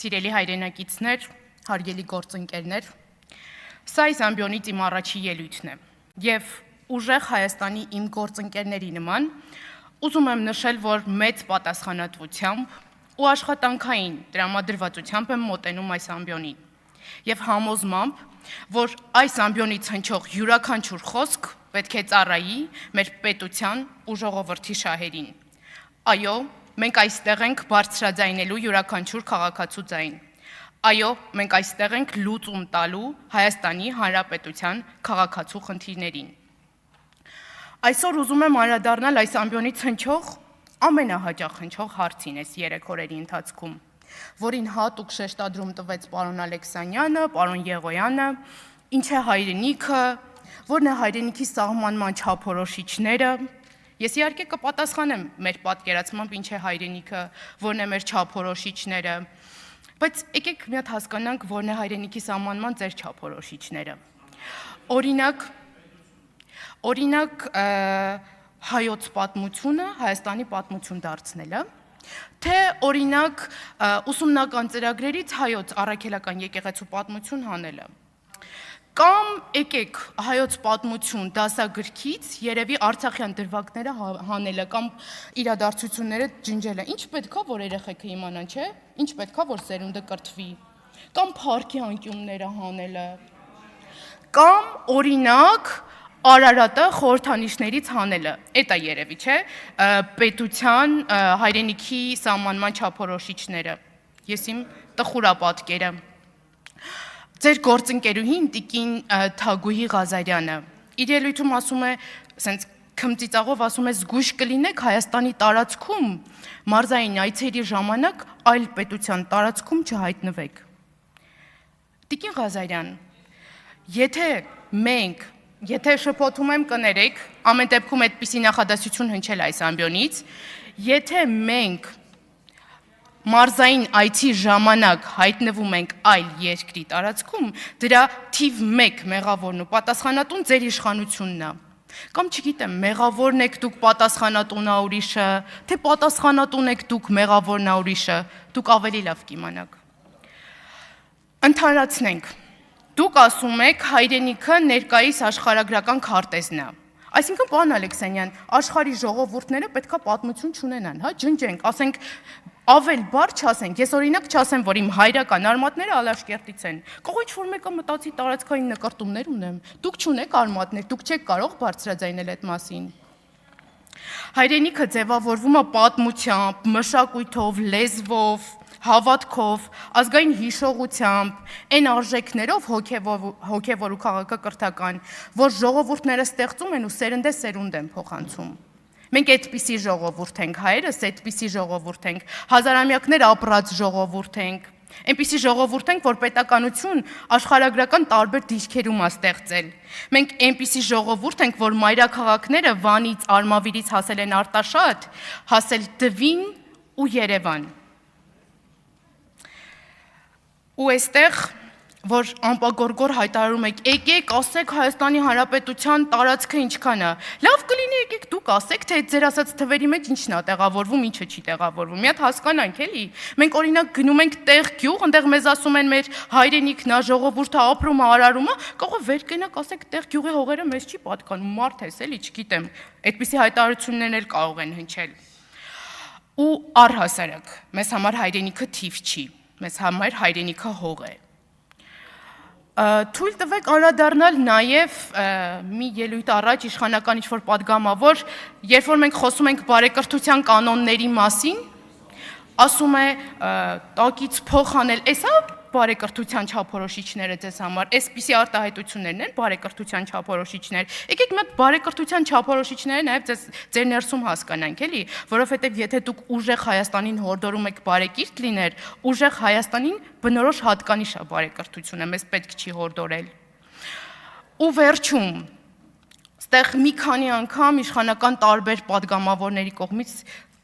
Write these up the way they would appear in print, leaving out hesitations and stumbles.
Սիրելի հայրենակիցներ, հարգելի գործընկերներ, սա այս ամբիոնից իմ առաջի ելույթն է և ուժեղ Հայաստանի իմ գործընկերների նման ուզում եմ նշել, որ մեծ պատասխանատվությամբ ու աշխատանքային տրամադրվածությամբ եմ մոտենում այս ամբիոնին և համոզմամբ, որ այս ամբիոնից հնչող յուրաքանչյուր խոսք պետք է ծառայի մեր պետության ու ժողովրդի շահերին։ Այո, մենք այստեղ ենք բարձրաձայնելու յուրաքանչյուր քաղաքացու ձայն։ Այո, մենք այստեղ ենք լուծում տալու Հայաստանի Հանրապետության քաղաքացու խնդիրներին։ Այսօր ուզում եմ անդրադառնալ այս ամբիոնից հնչող ամենահաճախ հնչող հարցին այս 3 օրերի ընթացքում, որին հատուկ շեշտադրում տվեց պարոն Ալեքսանյանը, պարոն Եղոյանը, ինչ է հայրենիքը, որն է հայրենիքի սահմանման չափորոշիչները։ Ես իհարկե կպատասխանեմ մեր պատկերացմամբ ինչ է հայրենիքը, որն է մեր չափորոշիչները, բայց եկեք մի հատ հասկանանք, որն է հայրենիքի սահմանման ձեր չափորոշիչները։ Օրինակ հայոց պատմությունը Հայաստանի պատմություն դարձնելը, թե օրինակ ուսումնական ծրագրերից հայոց առաքելական եկեղեցու պատմություն հանելը, կամ եկեք հայոց պատմություն դասագրքից երևի արցախյան դրվագները հանելը կամ իրադարձությունները ջնջելը, ինչ պետքա որ երեխեքը իմանան, չէ՞, ինչ պետքա որ սերունդը կրթվի, կամ փառքի անկյունները հանելը, կամ օրինակ Արարատը խորհրդանիշներից հանելը, էդ է երևի, չէ՞, պետության հայրենիքի սահմանման չափորոշիչները, ես իմ տխուրապատկերը։ Ձեր գործընկերուհին տիկին Թագուհի Ղազարյանը իր ելույթում ասում է, սենց քմծիծաղով ասում է, զգույշ կլինեք Հայաստանի տարածքում մարզային այցերի ժամանակ այլ պետության տարածքում չհայտնվեք։ Տիկին Ղազարյան, եթե շփոթում եմ կներեք, ամեն դեպքում այդպիսի նախադասություն հնչել այս ամբիոնից, եթե մենք մարզային այցի ժամանակ հայտնվում ենք այլ երկրի տարածքում, դրա թիվ 1 մեղավորն ու պատասխանատուն ձեր իշխանությունն է։ Կամ չգիտեմ, մեղավորն եք դուք, պատասխանատունն է ուրիշը, թե պատասխանատուն եք դուք, մեղավորն է ուրիշը, դուք ավելի լավ կիմանաք։ Ընդհանրացնենք, դուք ասում եք հայրենիքը ներկայիս աշխարհագրական քարտեզն է։ Այսինքն, պարոն Ալեքսանյան, աշխարհի ժողովուրդները պետքա պատմություն չունենան, հա, ջնջենք, ասենք ավել բառ չասենք, ես օրինակ չասեմ, որ իմ հայրական արմատները Ալաշկերտից են, կարող ինչ-որ մեկը մտածի տարածքային նկրտումներ ունեմ, դուք չունեք արմատներ, դուք չեք կարող բարձրաձայնել այդ մասին։ Հայրենիքը ձևավորվում է պատմությամբ, մշակույթով, լեզվով, հավատքով, ազգային հիշողությամբ, այն արժեքներով հոգևոր ու քաղաքակրթական, որ ժողովուրդները ստեղծում են ու սերնդե-սերունդ են փոխանցում։ Մենք այդպիսի ժողովուրդ ենք, հայերս այդպիսի ժողովուրդ ենք, հազարամյակներ ապրած ժողովուրդ ենք, այնպիսի ժողովուրդ ենք, որ պետականություն աշխարհագրական տարբեր դիրքերում է ստեղծել։ Մենք այնպիսի ժողովուրդ ենք, որ մայրաքաղաքները Վանից, Արմավիրից հասել են Արտաշատ, հասել Տվին ու Երևան։ Ու այստեղ, որ անպագորգոր հայտարարում եք, եկեք ասեք Հայաստանի Հանրապետության տարածքը ինչքան է, լավ կլինի եկեք դուք ասեք, թե ձեր ասած թվերի մեջ ինչն է տեղավորվում, ինչը չի տեղավորվում, մի հատ հասկանանք էլի, մենք օրինակ գնում ենք տեղ գյուղ, այնտեղ մեզ ասում են մեր հայրենիքն է, ժողովուրդը ապրում է, արարում է, կարող վեր կենակ ասեք տեղ գյուղի հողերը մեզ չի պատկանում, մարդ ես էլի, չգիտեմ, այդպիսի հայտարարություններն էլ կարող են հնչել։ Ու առհասարակ, մեզ համար հայրենիքը թիվ չի, մեզ համար հայրենիքը հող է։ Թույլ տվեք անդրադառնալ նաև մի ելույթ առաջ իշխանական ինչ-որ պատգամավոր, երբ որ մենք խոսում ենք բարեկրթության կանոնների մասին, ասում է տակից փող անել, էսա բարեկրթության չափորոշիչները ձեզ համար, այսպիսի արտահայտություններն են բարեկրթության չափորոշիչներ։ Եկեք մի հատ բարեկրթության չափորոշիչները նաև ձեր ներսում հասկանանք, էլի, որովհետև եթե դուք ուժեղ Հայաստանին հորդորում եք բարեկիրթ լինել, ուժեղ Հայաստանին բնորոշ հատկանիշ է բարեկրթությունը, մեզ պետք չի հորդորել։ Ու վերջում, ստեղ մի քանի անգամ իշխանական տարբեր պատգամավորների կողմից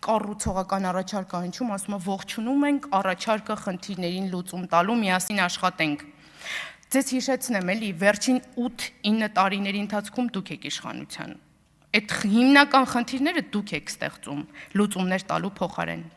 կառուցողական առաջարկ է հնչում, ասում է ողջունում ենք առաջարկը խնդիրներին լուծում տալու, միասին աշխատենք։ Ձեզ հիշեցնեմ էլի, վերջին 8-9 տարիների ընթացքում դուք եք իշխանության։ Այդ հիմնական խնդիրները դուք եք ստեղծում լուծումներ տալու փոխարեն։